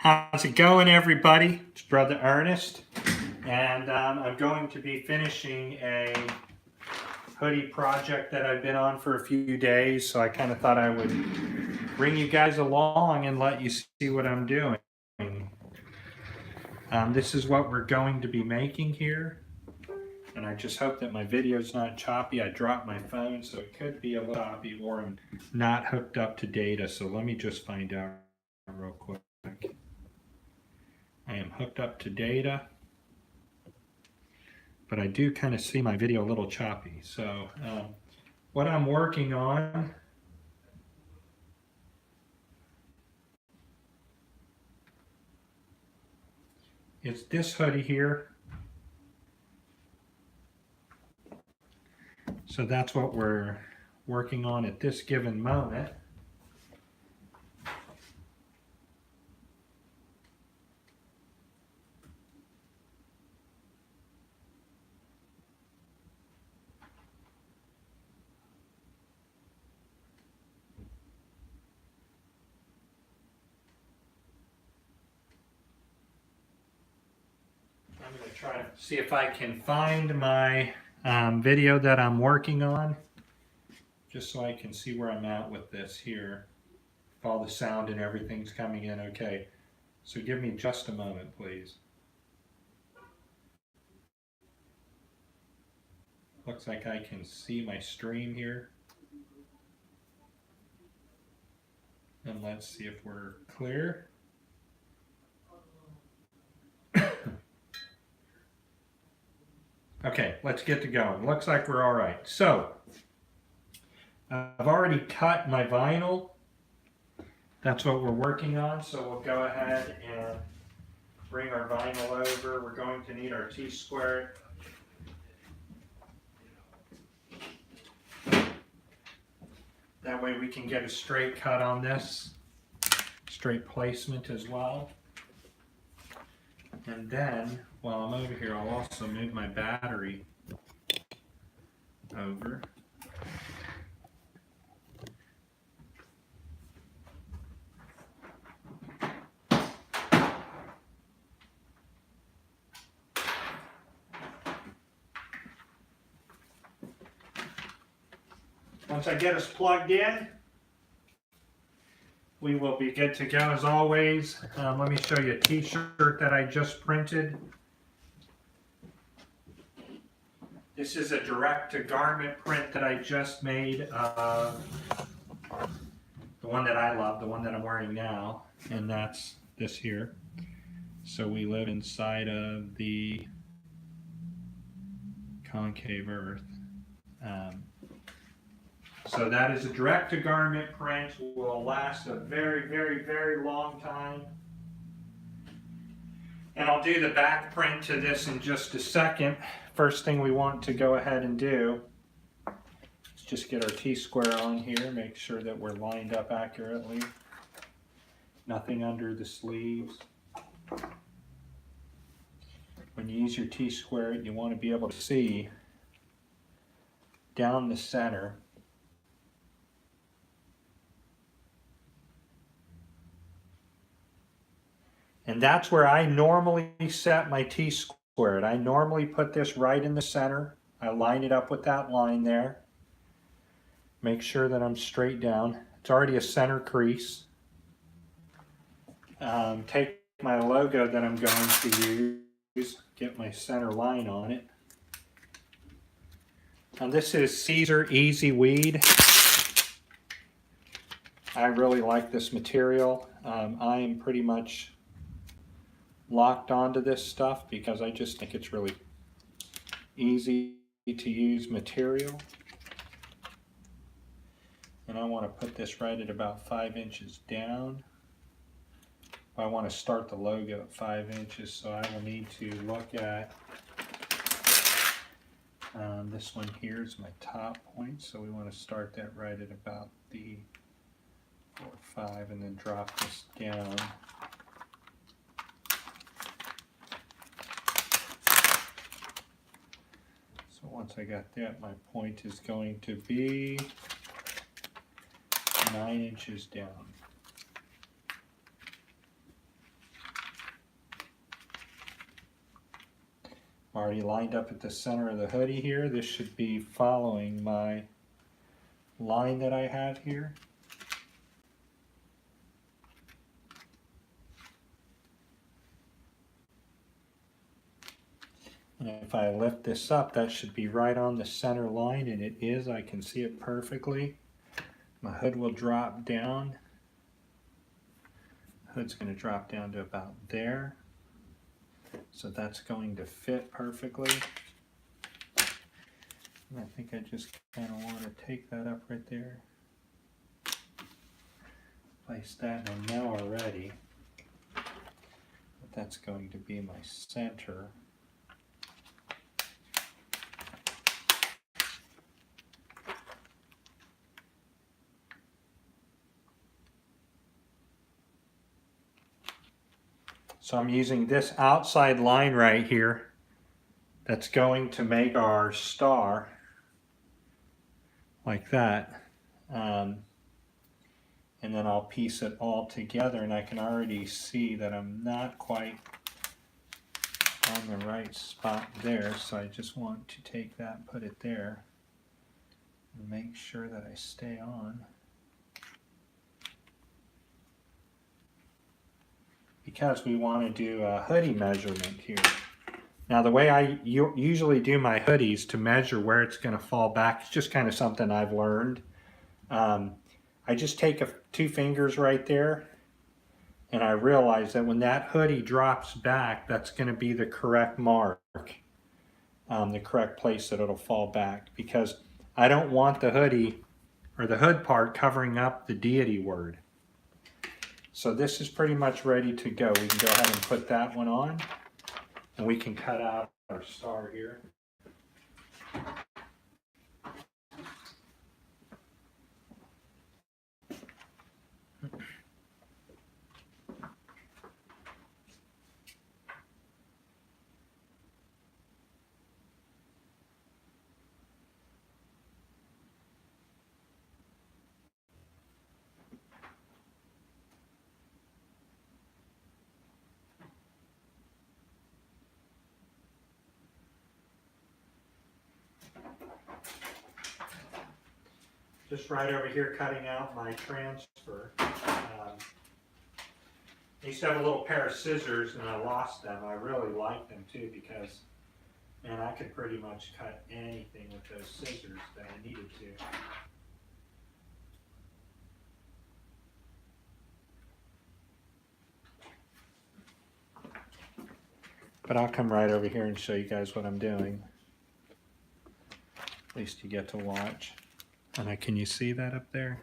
How's it going, everybody? It's Brother Ernest, and I'm going to be finishing a hoodie project that I've been on for a few days, so I kind of thought I would bring you guys along and let you see what I'm doing. This is what we're going to be making here, and I just hope that my video's not choppy. I dropped my phone, so it could be a little choppy, or I'm not hooked up to data, so let me just find out real quick. I am hooked up to data, but I do kind of see my video a little choppy. So what I'm working on is this hoodie here. So that's what we're working on at this given moment. I'm going to try to see if I can find my video that I'm working on, just so I can see where I'm at with this here. If all the sound and everything's coming in okay. So give me just a moment, please. Looks like I can see my stream here. And let's see if we're clear. Okay, let's get to going. Looks like we're all right. So, I've already cut my vinyl. That's what we're working on. So we'll go ahead and bring our vinyl over. We're going to need our T-square. That way we can get a straight cut on this. Straight placement as well. And then, while I'm over here, I'll also move my battery over. Once I get us plugged in, we will be good to go as always. Let me show you a t-shirt that I just printed. This is a direct-to-garment print that I just made. The one that I love, the one that I'm wearing now, and that's this here. So we live inside of the concave earth. So that is a direct-to-garment print, will last a very, very, very long time. And I'll do the back print to this in just a second. First thing we want to go ahead and do is just get our T-square on here, make sure that we're lined up accurately. Nothing under the sleeves. When you use your T-square, you want to be able to see down the center. And that's where I normally set my T-squared. I normally put this right in the center. I line it up with that line there. Make sure that I'm straight down. It's already a center crease. Take my logo that I'm going to use, get my center line on it. And this is Caesar Easy Weed. I really like this material. I am pretty much locked onto this stuff because I just think it's really easy to use material. And I want to put this right at about 5 inches down. I want to start the logo at 5 inches, so I will need to look at this one here is my top point, so we want to start that right at about the 4 or 5 and then drop this down. So once I got that, my point is going to be 9 inches down. Already lined up at the center of the hoodie here. This should be following my line that I have here. And if I lift this up, that should be right on the center line, and it is. I can see it perfectly. My hood will drop down. Hood's going to drop down to about there. So that's going to fit perfectly. And I think I just kind of want to take that up right there. Place that, and I know already that that's going to be my center. So I'm using this outside line right here that's going to make our star like that. And then I'll piece it all together, and I can already see that I'm not quite on the right spot there, so I just want to take that and put it there and make sure that I stay on. Because we want to do a hoodie measurement here. Now the way I usually do my hoodies to measure where it's going to fall back, it's just kind of something I've learned. I just take 2 fingers right there, and I realize that when that hoodie drops back, that's going to be the correct mark, the correct place that it'll fall back, because I don't want the hoodie or the hood part covering up the deity word. So this is pretty much ready to go. We can go ahead and put that one on, and we can cut out our star here. Just right over here cutting out my transfer. I used to have a little pair of scissors and I lost them. I really like them too because, man, I could pretty much cut anything with those scissors that I needed to. But I'll come right over here and show you guys what I'm doing. At least you get to watch. And can you see that up there?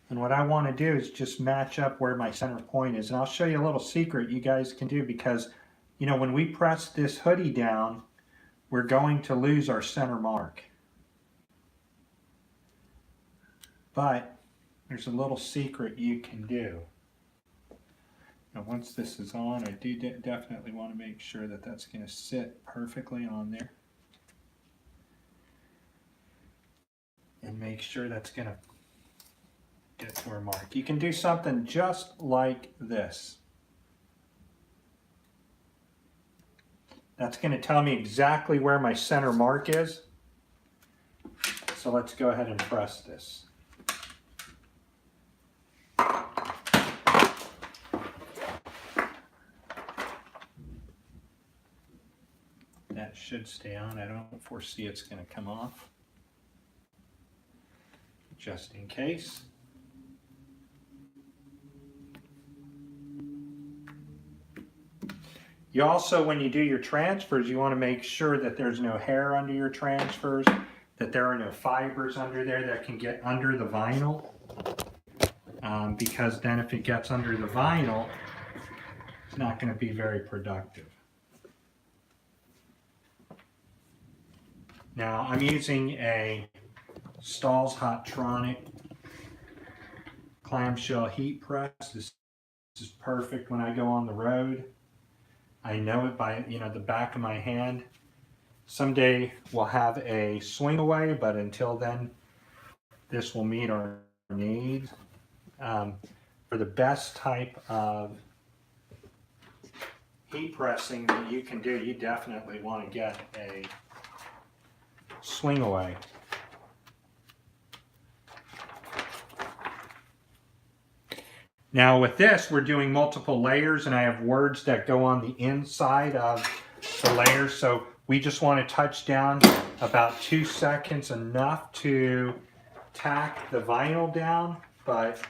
And what I want to do is just match up where my center point is. And I'll show you a little secret you guys can do, because, you know, when we press this hoodie down, we're going to lose our center mark. But there's a little secret you can do. Now once this is on, I do definitely want to make sure that that's going to sit perfectly on there. And make sure that's going to get to our mark. You can do something just like this. That's going to tell me exactly where my center mark is. So let's go ahead and press this. That should stay on. I don't foresee it's going to come off. Just in case. You also, when you do your transfers, you want to make sure that there's no hair under your transfers, that there are no fibers under there that can get under the vinyl. Because then if it gets under the vinyl, it's not going to be very productive. Now I'm using a Stahl's Hottronic clamshell heat press. This is perfect when I go on the road. I know it by the back of my hand. Someday we'll have a swing away, but until then, this will meet our needs. For the best type of heat pressing that you can do, you definitely want to get a swing away. Now with this, we're doing multiple layers, and I have words that go on the inside of the layers, so we just want to touch down about 2 seconds, enough to tack the vinyl down, but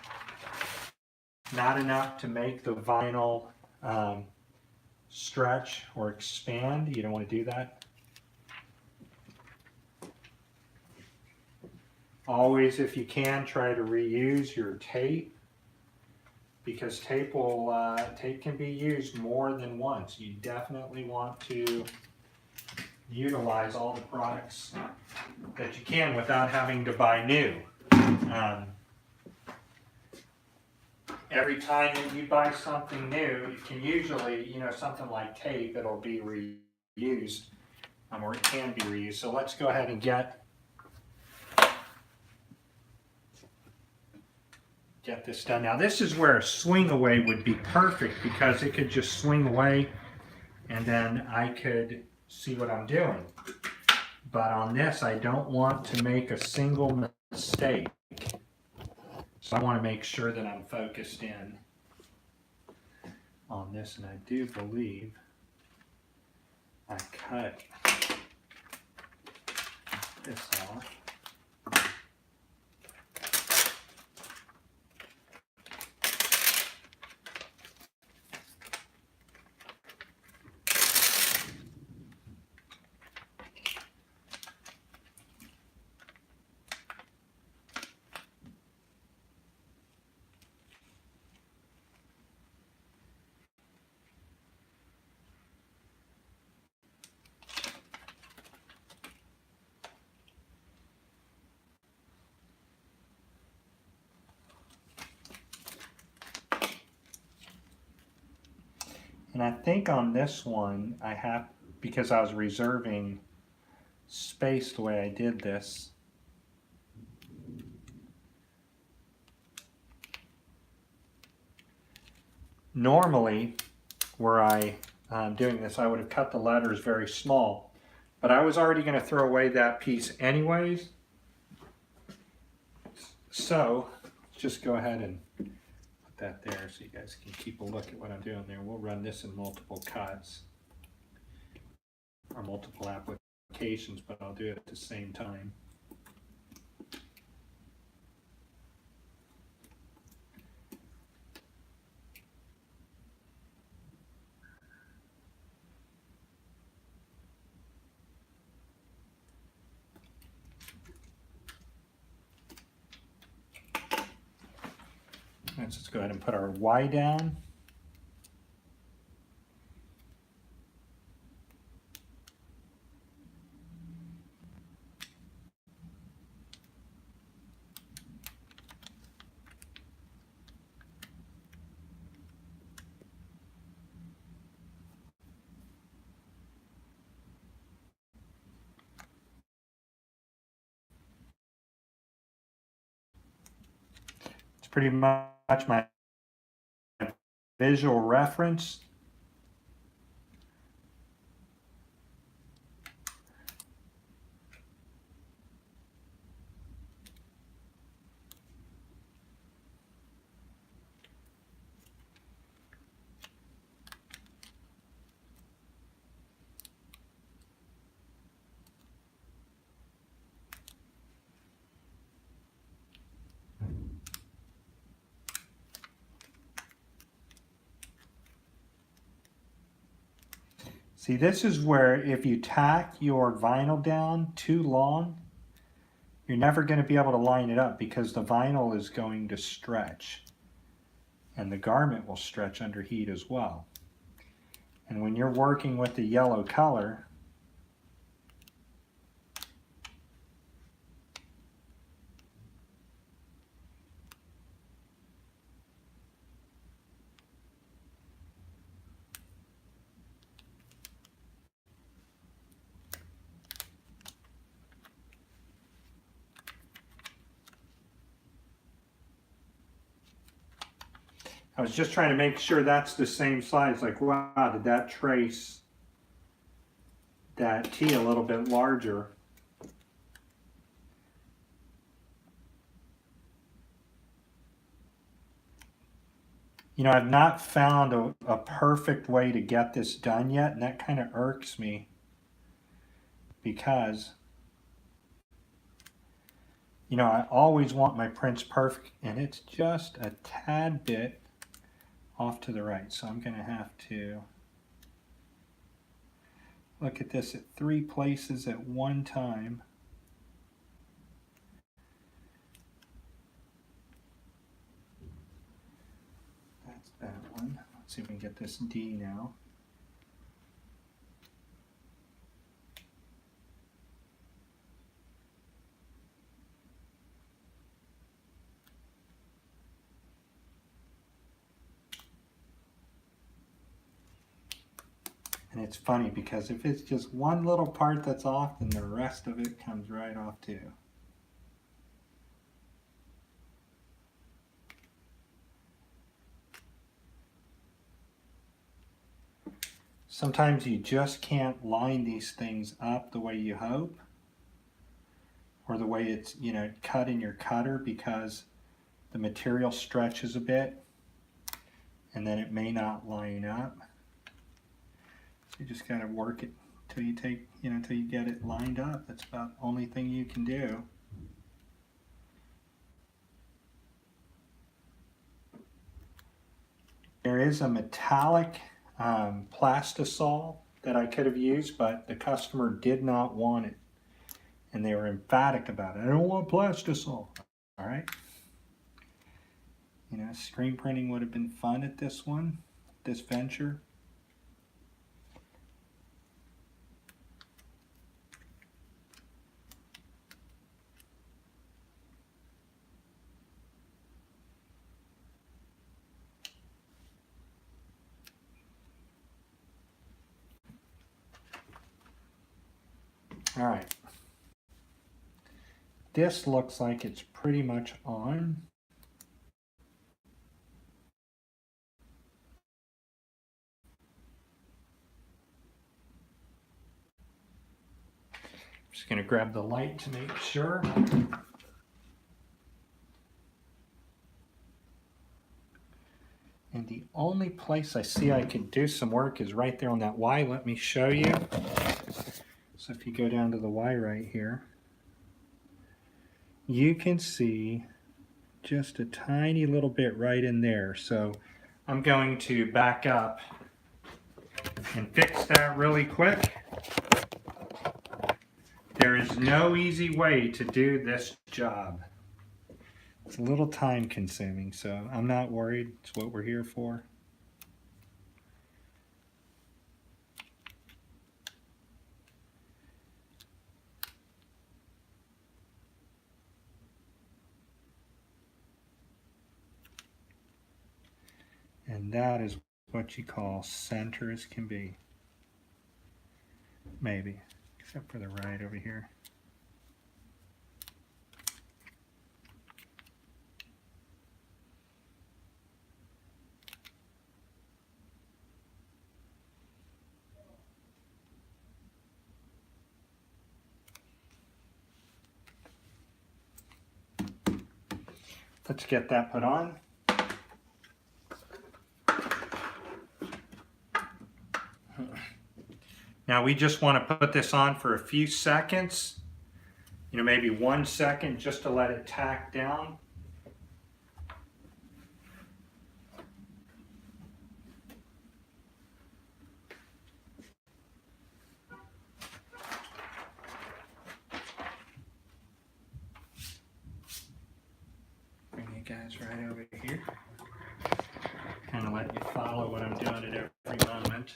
not enough to make the vinyl stretch or expand. You don't want to do that. Always, if you can, try to reuse your tape, because tape can be used more than once. You definitely want to utilize all the products that you can without having to buy new. Every time that you buy something new, you can usually, something like tape, it'll be reused, or it can be reused. So let's go ahead and get this done. Now this is where a swing away would be perfect, because it could just swing away and then I could see what I'm doing. But on this, I don't want to make a single mistake. So I want to make sure that I'm focused in on this, and I do believe I cut this off. And I think on this one, I have, because I was reserving space the way I did this, normally where I'm doing this, I would have cut the letters very small, but I was already going to throw away that piece anyways. So just go ahead and put that there so you guys can keep a look at what I'm doing there. We'll run this in multiple cuts or multiple applications, but I'll do it at the same time. Let's go ahead and put our Y down. It's pretty much my visual reference. See, this is where if you tack your vinyl down too long, you're never going to be able to line it up because the vinyl is going to stretch and the garment will stretch under heat as well. And when you're working with the yellow color, I was just trying to make sure that's the same size. Like, wow, did that trace that T a little bit larger? You know, I've not found a perfect way to get this done yet, and that kind of irks me because, you know, I always want my prints perfect, and it's just a tad bit off to the right. So I'm going to have to look at this at 3 places at one time. That's that one. Let's see if we can get this D now. And it's funny because if it's just one little part that's off, then the rest of it comes right off too. Sometimes you just can't line these things up the way you hope, or the way it's, you know, cut in your cutter, because the material stretches a bit and then it may not line up. So you just gotta work it till you take, you know, till you get it lined up. That's about the only thing you can do. There is a metallic plastisol that I could have used, but the customer did not want it, and they were emphatic about it. I don't want plastisol. All right. You know, screen printing would have been fun at this one, this venture. All right. This looks like it's pretty much on. Just going to grab the light to make sure. And the only place I see I can do some work is right there on that Y. Let me show you. So if you go down to the Y right here, you can see just a tiny little bit right in there. So I'm going to back up and fix that really quick. There is no easy way to do this job. It's a little time consuming, so I'm not worried. It's what we're here for. And that is what you call center as can be. Maybe, except for the right over here. Let's get that put on. Now we just want to put this on for a few seconds, you know, maybe 1 second, just to let it tack down. you guys right over here. Kind of let you follow what I'm doing at every moment.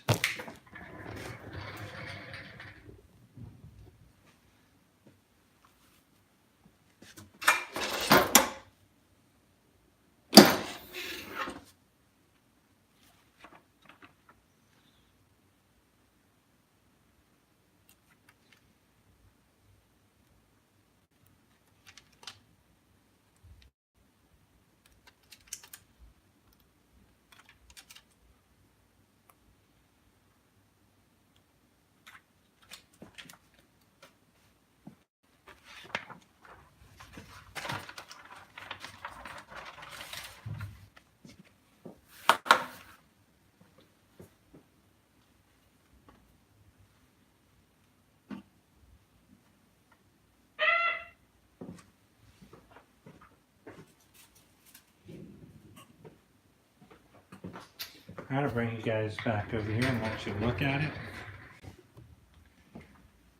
I'm going to bring you guys back over here and let you look at it.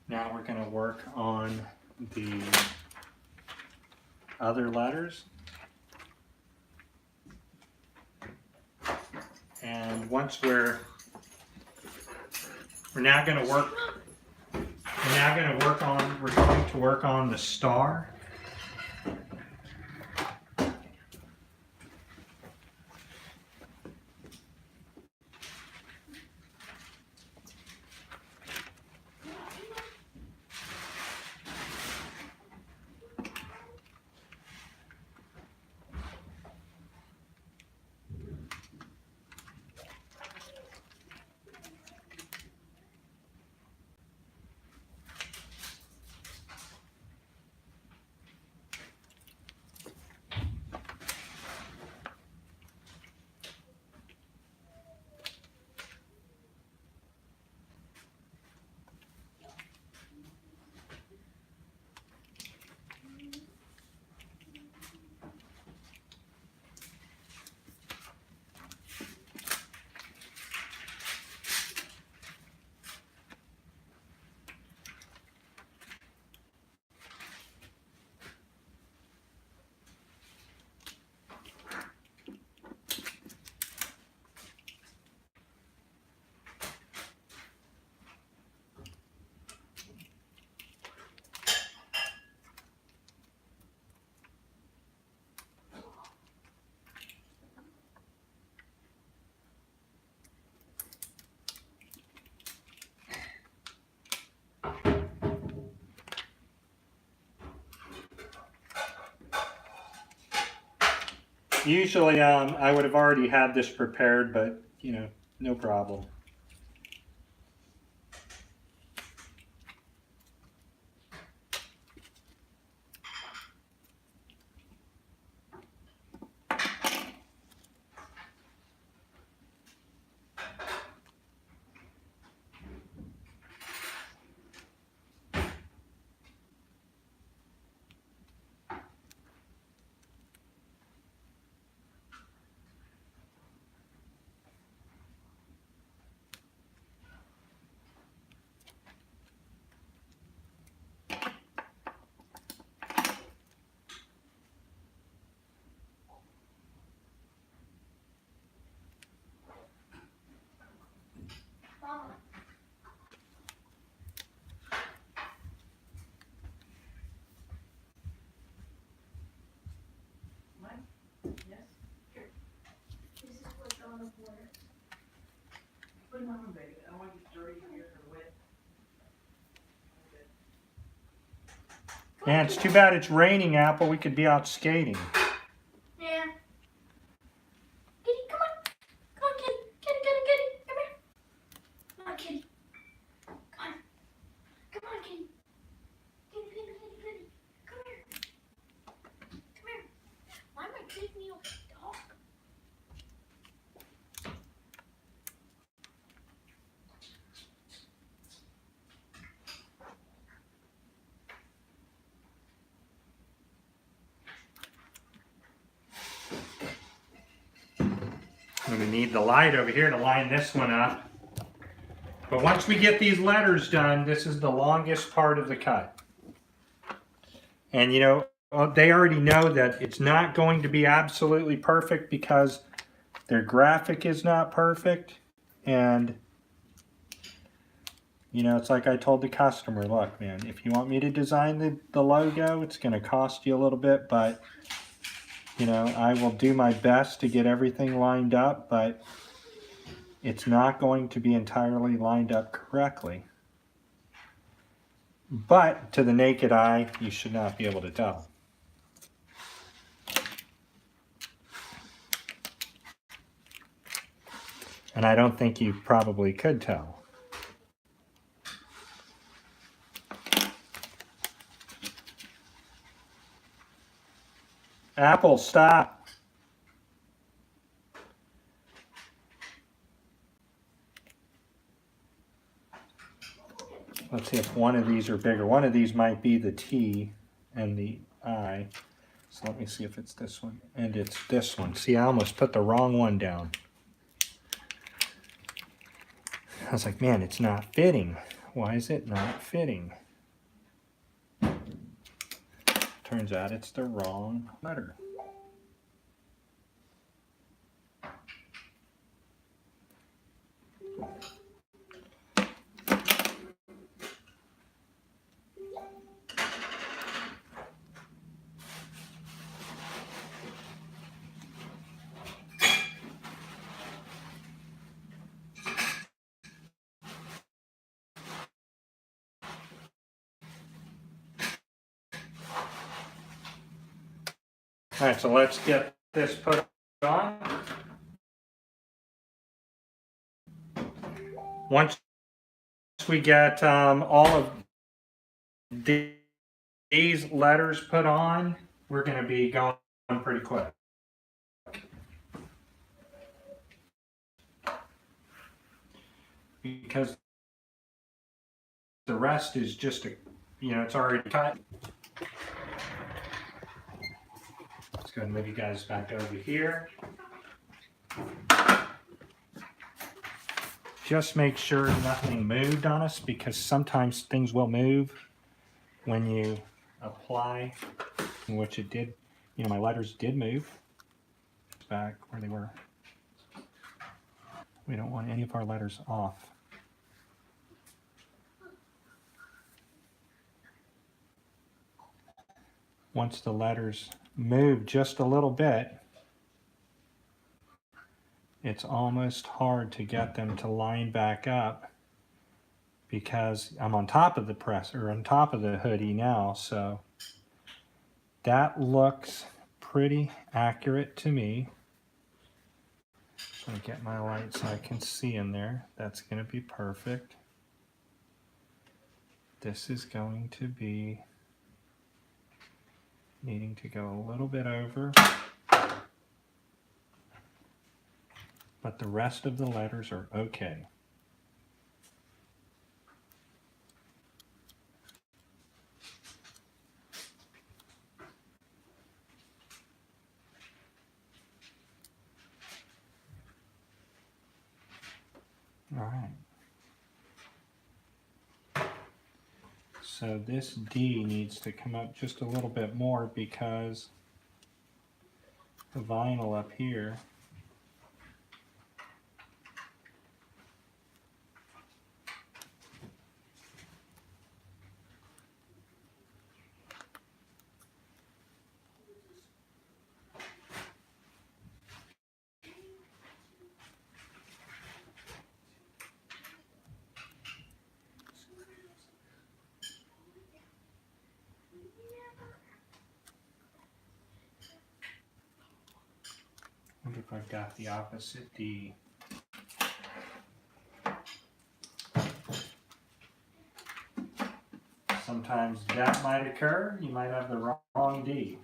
Now we're going to work on the other letters. And once we're now going to work on the star. Usually I would have already had this prepared, but you know, no problem. Put them on, baby. I don't want you dirty here or wet. Yeah, it's too bad it's raining, Apple. We could be out skating. Yeah. Kitty, come on. Come on, kitty. Kitty, kitty, kitty. Come here. Come on, kitty. Come on. Come on, kitty. Kitty, kitty, kitty, kitty. Come here. Come here. Why am I taking you, dog? I'm going to need the light over here to line this one up. But once we get these letters done, this is the longest part of the cut. And you know, they already know that it's not going to be absolutely perfect because their graphic is not perfect. And, you know, it's like I told the customer, look, man, if you want me to design the logo, it's going to cost you a little bit, but, you know, I will do my best to get everything lined up, but it's not going to be entirely lined up correctly. But to the naked eye, you should not be able to tell. And I don't think you probably could tell. Apple, stop. Let's see if one of these are bigger. One of these might be the T and the I. So let me see if it's this one. And it's this one. See, I almost put the wrong one down. I was like, man, it's not fitting. Why is it not fitting? Turns out it's the wrong letter. All right, so let's get this put on. Once we get all of these letters put on, we're going to be going pretty quick. Because the rest is just it's already cut. Let's go and move you guys back over here. Just make sure nothing moved on us, because sometimes things will move when you apply, which it did. You know, my letters did move back where they were. We don't want any of our letters off. Once the letters move just a little bit, it's almost hard to get them to line back up, because I'm on top of the press, or on top of the hoodie now, so that looks pretty accurate to me. Just want to get my light so I can see in there. That's going to be perfect. This is going to be needing to go a little bit over, but the rest of the letters are okay. All right. So this D needs to come up just a little bit more, because the vinyl up here I wonder if I've got the opposite D. Sometimes that might occur. You might have the wrong D.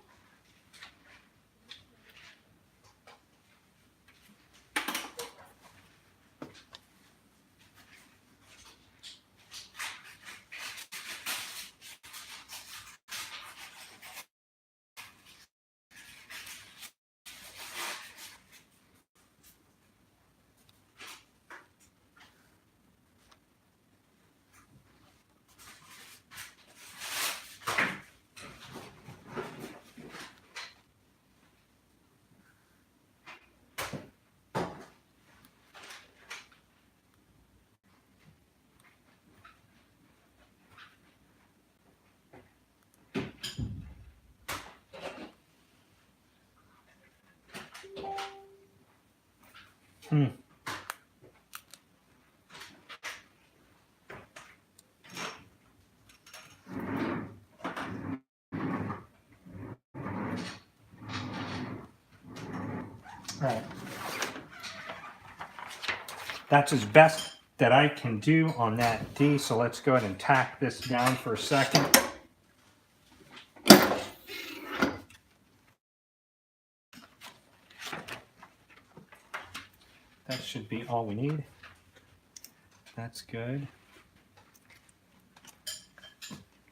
Right. That's as best that I can do on that D, so let's go ahead and tack this down for a second. That should be all we need. That's good.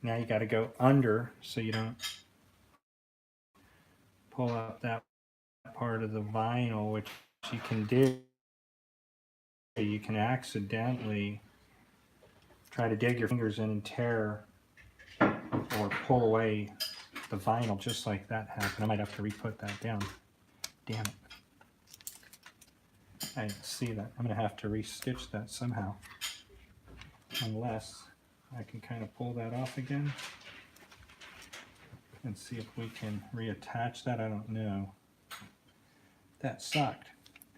Now you got to go under so you don't pull up that part of the vinyl, which you can do. You can accidentally try to dig your fingers in and tear or pull away the vinyl just like that happened. I might have to re-put that down. Damn it. I didn't see that. I'm going to have to re-stitch that somehow. Unless I can kind of pull that off again and see if we can reattach that. I don't know. That sucked.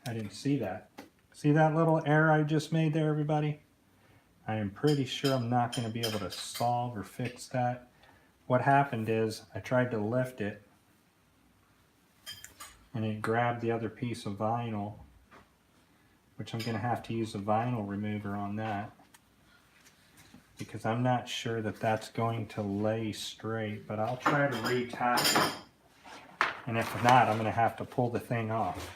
I didn't see that. See that little error I just made there, everybody? I am pretty sure I'm not going to be able to solve or fix that. What happened is I tried to lift it and it grabbed the other piece of vinyl, which I'm going to have to use a vinyl remover on that because I'm not sure that that's going to lay straight, but I'll try to reattach it. And if not, I'm going to have to pull the thing off.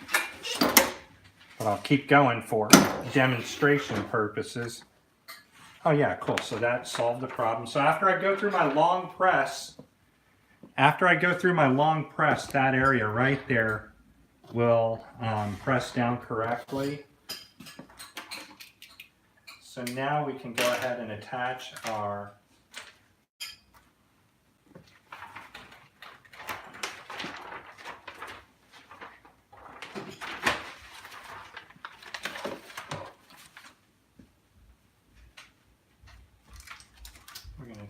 But I'll keep going for demonstration purposes. Oh yeah, cool. So that solved the problem. So after I go through my long press, that area right there will press down correctly. So now we can go ahead and attach our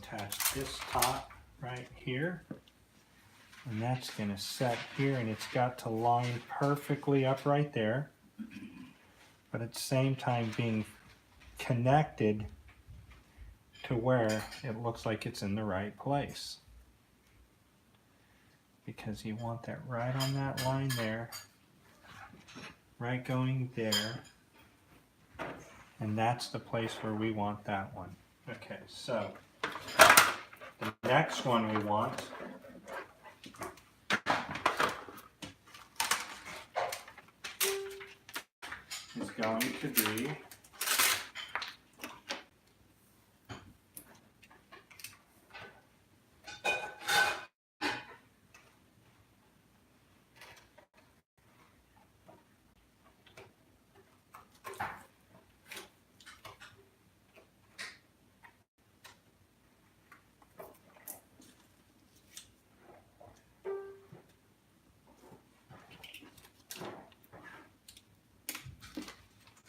attach this top right here, and that's going to set here, and it's got to line perfectly up right there, but at the same time being connected to where it looks like it's in the right place, because you want that right on that line there, right going there, and that's the place where we want that one. Okay, so the next one we want is going to be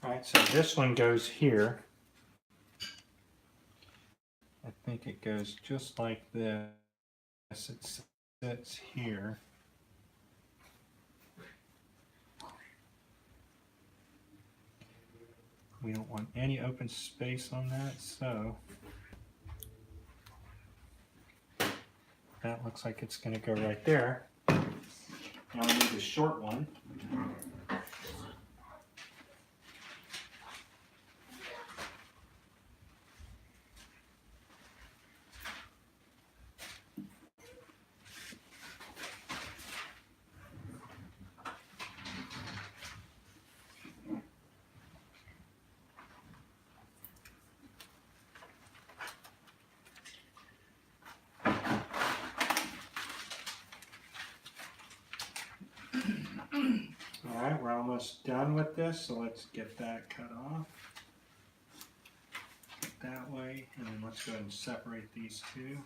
Alright, so this one goes here. I think it goes just like this. It sits here. We don't want any open space on that, so that looks like it's going to go right there. Now we need a short one. Alright, we're almost done with this, so let's get that cut off that way, and then let's go ahead and separate these two.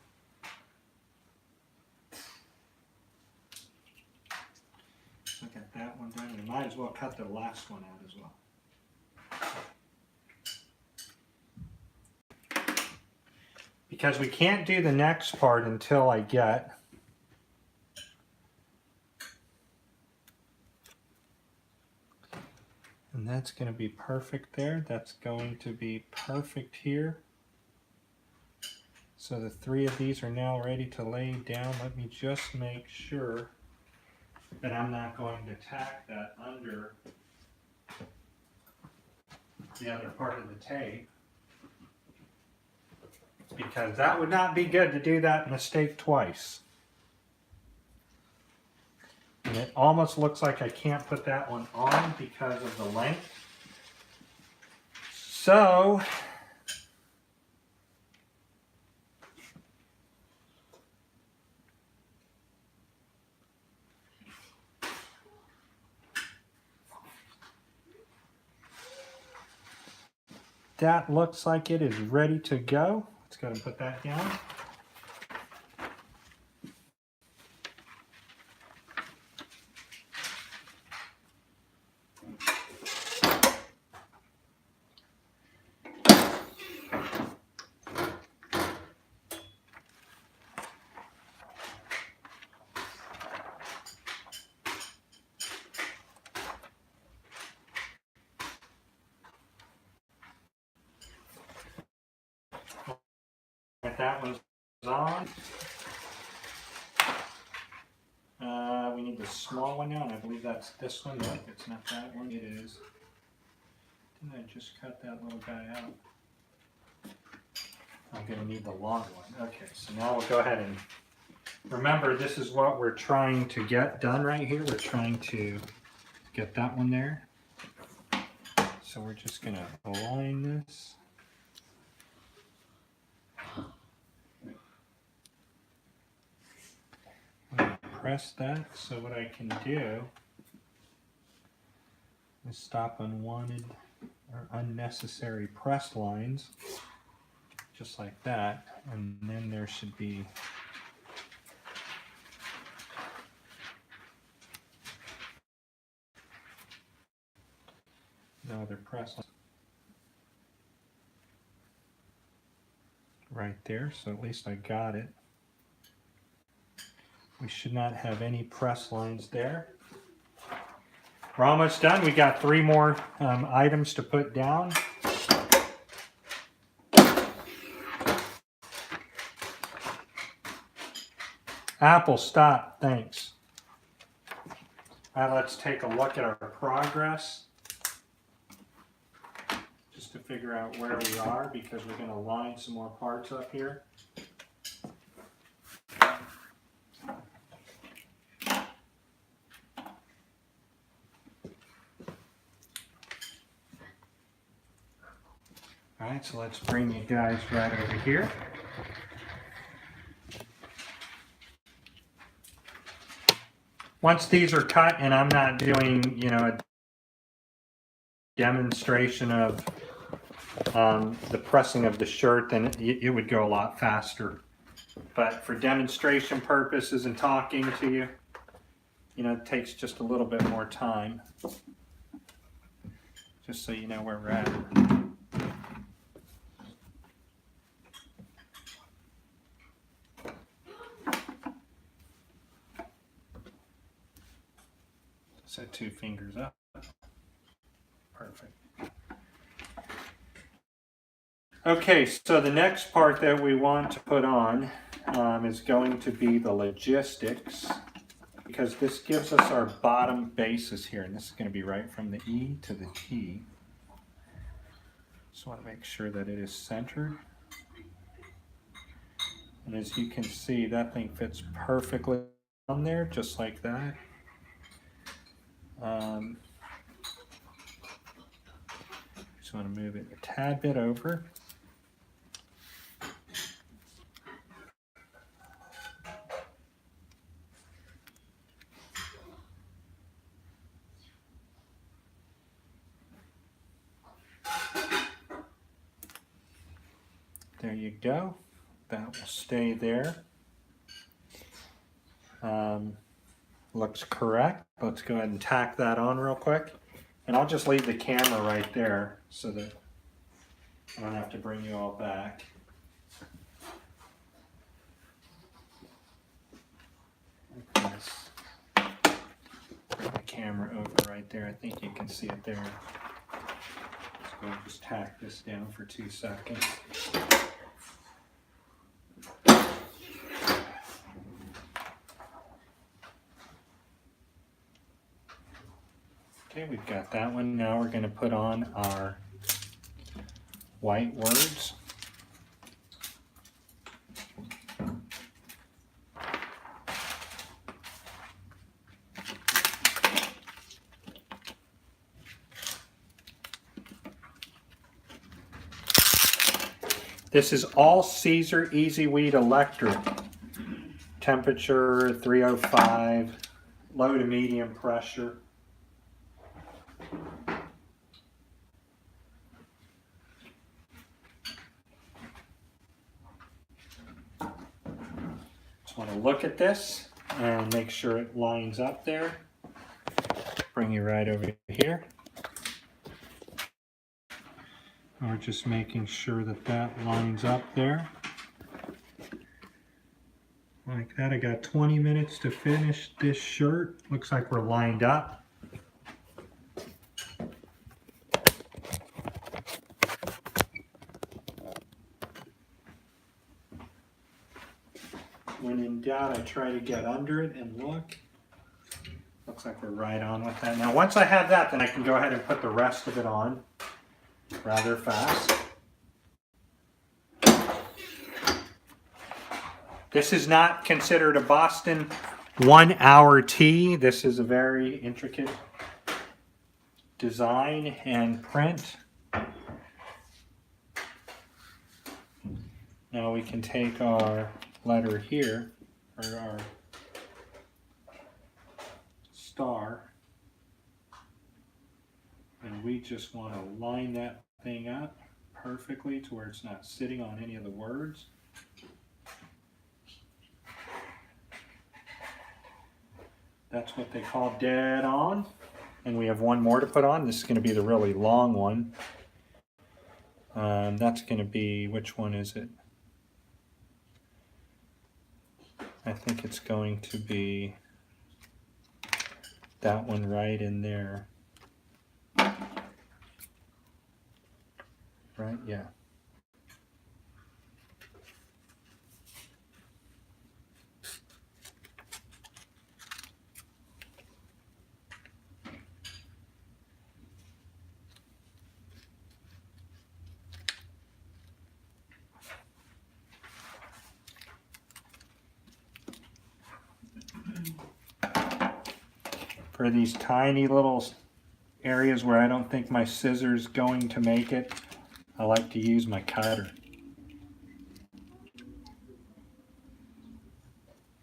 So get that one done, and might as well cut the last one out as well. Because we can't do the next part until I get And that's going to be perfect there. That's going to be perfect here. So the 3 of these are now ready to lay down. Let me just make sure that I'm not going to tack that under the other part of the tape, because that would not be good to do that mistake twice. And it almost looks like I can't put that one on because of the length. So that looks like it is ready to go. Let's go and put that down. If that one's on, we need the small one now, and I believe that's this one. Nope, it's not that one. It is. Didn't I just cut that little guy out? I'm going to need the long one. Okay, so now we'll go ahead and remember, this is what we're trying to get done right here. We're trying to get that one there. So we're just going to align this. I'm going to press that, so what I can do is stop unwanted or unnecessary press lines, just like that, and then there should be no other press lines right there, so at least I got it. We should not have any press lines there. We're almost done. We got 3 more items to put down. Apple, stop. Thanks. All right, let's take a look at our progress, just to figure out where we are, because we're going to line some more parts up here. All right, so let's bring you guys right over here. Once these are cut, and I'm not doing, a demonstration of the pressing of the shirt, then it would go a lot faster. But for demonstration purposes and talking to you, it takes just a little bit more time. Just so you know where we're at. So 2 fingers up. Perfect. Okay, so the next part that we want to put on is going to be the logistics, because this gives us our bottom bases here, and this is going to be right from the E to the T. Just want to make sure that it is centered. And as you can see, that thing fits perfectly on there, just like that. Just want to move it a tad bit over. There you go. That will stay there. Looks correct. Let's go ahead and tack that on real quick. And I'll just leave the camera right there so that I don't have to bring you all back. Put the camera over right there. I think you can see it there. We'll just tack this down for 2 seconds. Okay, we've got that one. Now we're going to put on our white words. This is all Caesar Easy Weed Electric. Temperature 305, low to medium pressure. Just want to look at this and make sure it lines up there. Bring you right over here. We're just making sure that that lines up there. Like that. I got 20 minutes to finish this shirt. Looks like we're lined up. When in doubt, I try to get under it and look. Looks like we're right on with that. Now, once I have that, then I can go ahead and put the rest of it on rather fast. This is not considered a Boston 1-hour tee. This is a very intricate design and print. Now we can take our letter here, or our star, and we just want to line that thing up perfectly to where it's not sitting on any of the words. That's what they call dead on. And we have one more to put on. This is going to be the really long one. That's going to be, which one is it? I think it's going to be that one right in there. Right? Yeah. For these tiny little areas where I don't think my scissors going to make it, I like to use my cutter.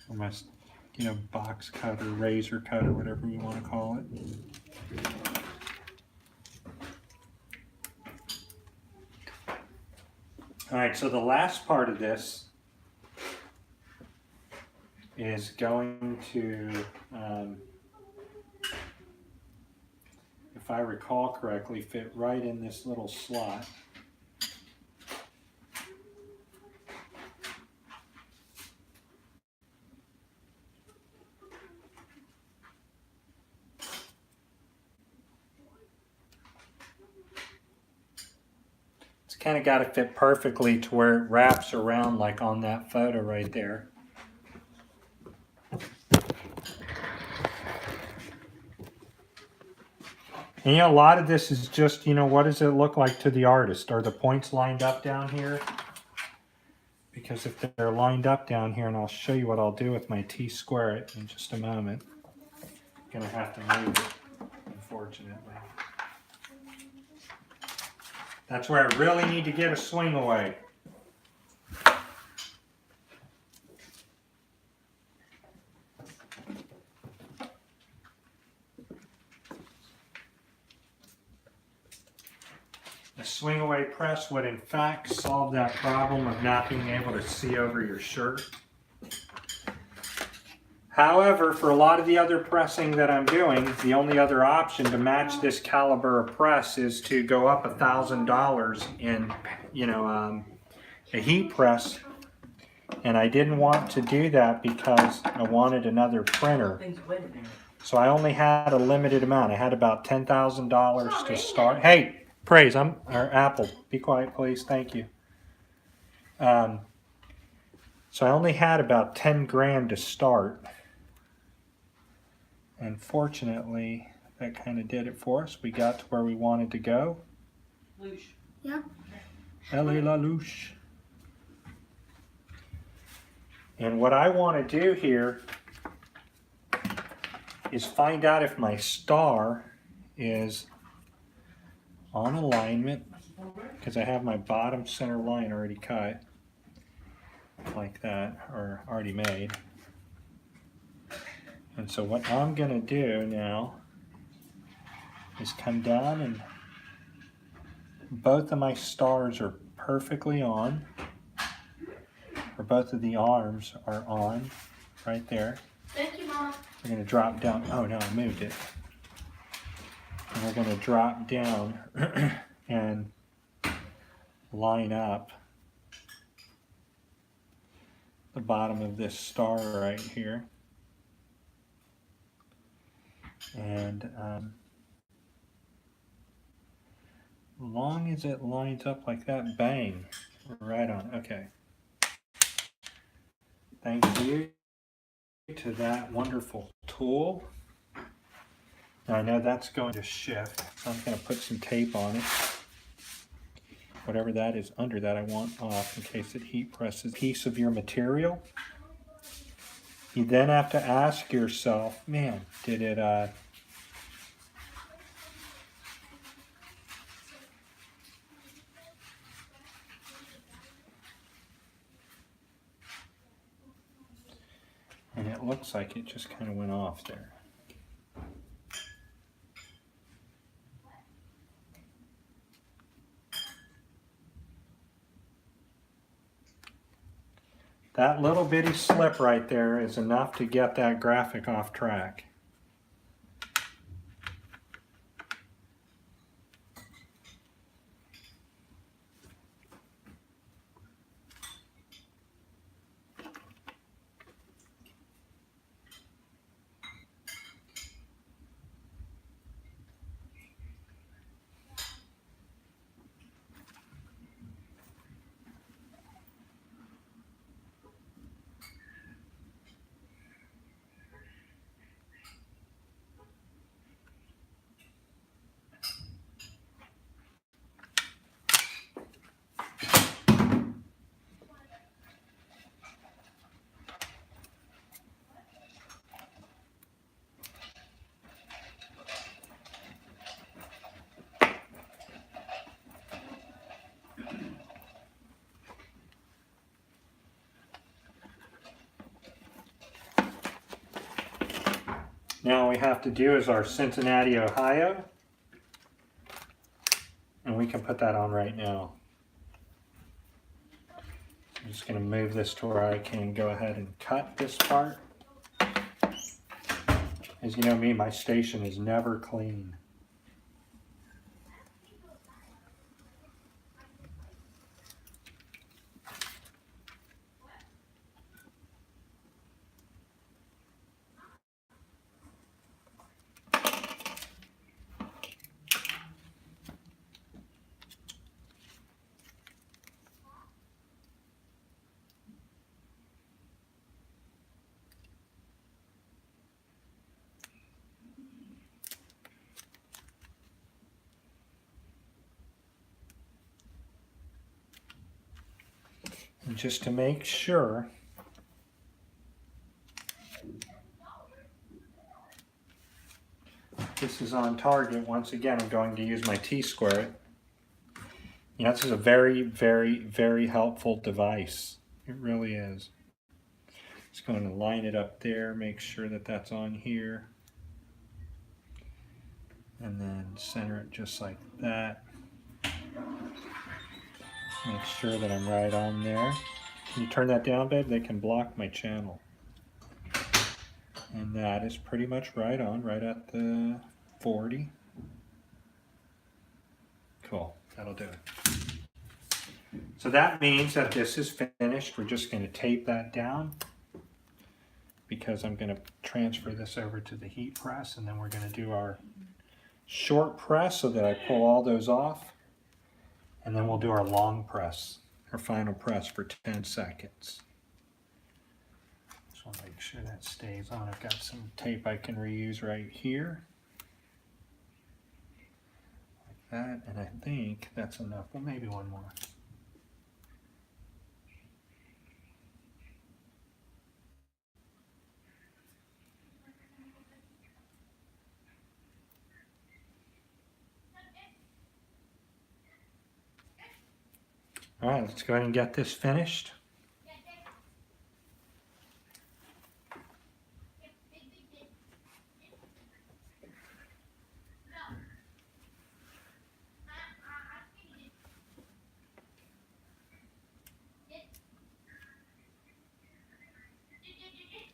Or my, box cutter, razor cutter, whatever you want to call it. All right, so the last part of this is going to, if I recall correctly, fit right in this little slot. It's kind of got to fit perfectly to where it wraps around like on that photo right there. And a lot of this is just, what does it look like to the artist? Are the points lined up down here? Because if they're lined up down here, and I'll show you what I'll do with my T-square it in just a moment. I'm going to have to move it, unfortunately. That's where I really need to get a swing away. A swing away press would in fact solve that problem of not being able to see over your shirt. However, for a lot of the other pressing that I'm doing, the only other option to match this caliber of press is to go up $1,000 in, a heat press. And I didn't want to do that because I wanted another printer. So I only had a limited amount. I had about $10,000 to start. Hey, Praise, or Apple. Be quiet, please. Thank you. So I only had about 10 grand to start. And fortunately, that kind of did it for us. We got to where we wanted to go. Luge. Yeah. Allez la louche. And what I want to do here is find out if my star is on alignment, because I have my bottom center line already cut like that, or already made. And so what I'm going to do now is come down, and both of my stars are perfectly on, or both of the arms are on right there. Thank you, Mom. We're going to drop down. Oh no, I moved it. And we're going to drop down and line up the bottom of this star right here. And long as it lines up like that, bang, right on. Okay. Thank you to that wonderful tool. Now I know that's going to shift, so I'm going to put some tape on it. Whatever that is under that I want off in case it heat presses. Piece of your material. You then have to ask yourself, man, did it and it looks like it just kind of went off there. That little bitty slip right there is enough to get that graphic off track. Now all we have to do is our Cincinnati, Ohio, and we can put that on right now. I'm just going to move this to where I can go ahead and cut this part. As you know me, my station is never clean. And just to make sure, this is on target. Once again, I'm going to use my T-square. You know, this is a very, very, very helpful device. It really is. Just going to line it up there, make sure that that's on here. And then center it just like that. Make sure that I'm right on there. Can you turn that down, babe? They can block my channel. And that is pretty much right on, right at the 40. Cool, that'll do it. So that means that this is finished. We're just going to tape that down because I'm going to transfer this over to the heat press, and then we're going to do our short press so that I pull all those off. And then we'll do our long press, our final press for 10 seconds. Just want to make sure that stays on. I've got some tape I can reuse right here. Like that, and I think that's enough. Well, maybe one more. All right, let's go ahead and get this finished.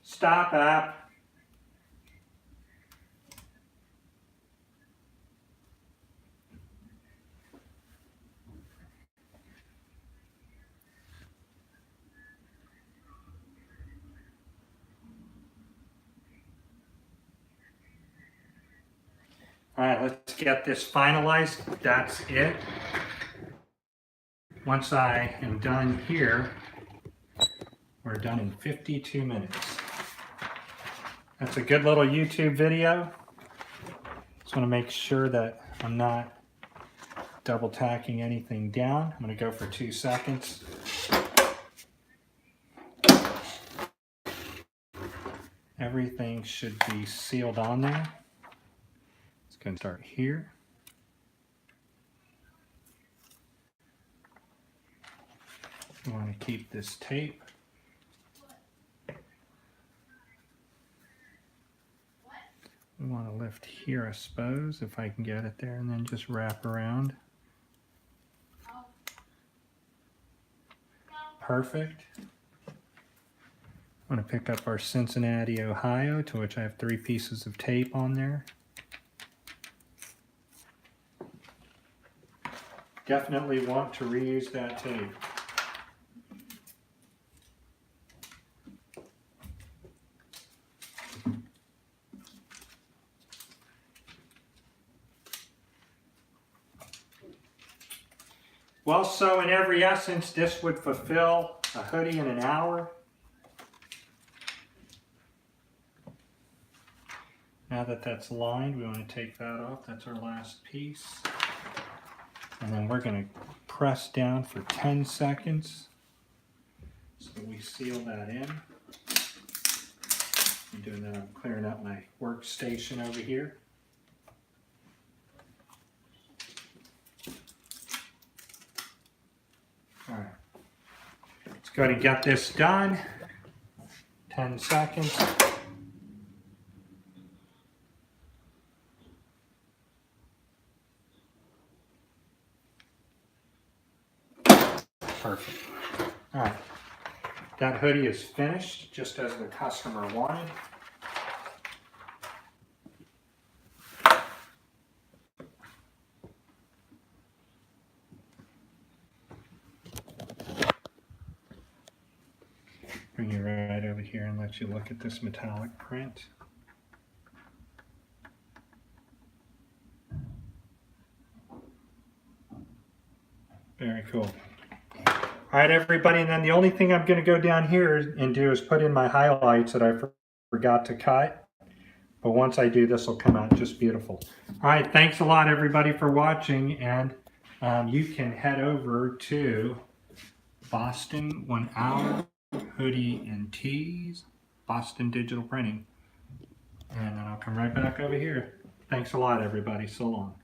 Stop, app. All right, let's get this finalized. That's it. Once I am done here, we're done in 52 minutes. That's a good little YouTube video. Just want to make sure that I'm not double tacking anything down. I'm going to go for 2 seconds. Everything should be sealed on there. It's going to start here. We want to keep this tape. We want to lift here, I suppose, if I can get it there, and then just wrap around. Perfect. I'm going to pick up our Cincinnati, Ohio, to which I have 3 pieces of tape on there. Definitely want to reuse that tape. Well, so in every essence, this would fulfill a hoodie in an hour. Now that that's lined, we want to take that off. That's our last piece. And then we're going to press down for 10 seconds. So we seal that in. I'm doing that, I'm clearing up my workstation over here. All right, let's go ahead and get this done. 10 seconds. Perfect. All right, that hoodie is finished just as the customer wanted. Bring you right over here and let you look at this metallic print. Very cool. All right, everybody, and then the only thing I'm going to go down here and do is put in my highlights that I forgot to cut. But once I do, this will come out just beautiful. All right, thanks a lot, everybody, for watching. And you can head over to Boston 1 Hour Hoodie and Tees, Boston Digital Printing. And then I'll come right back over here. Thanks a lot, everybody. So long.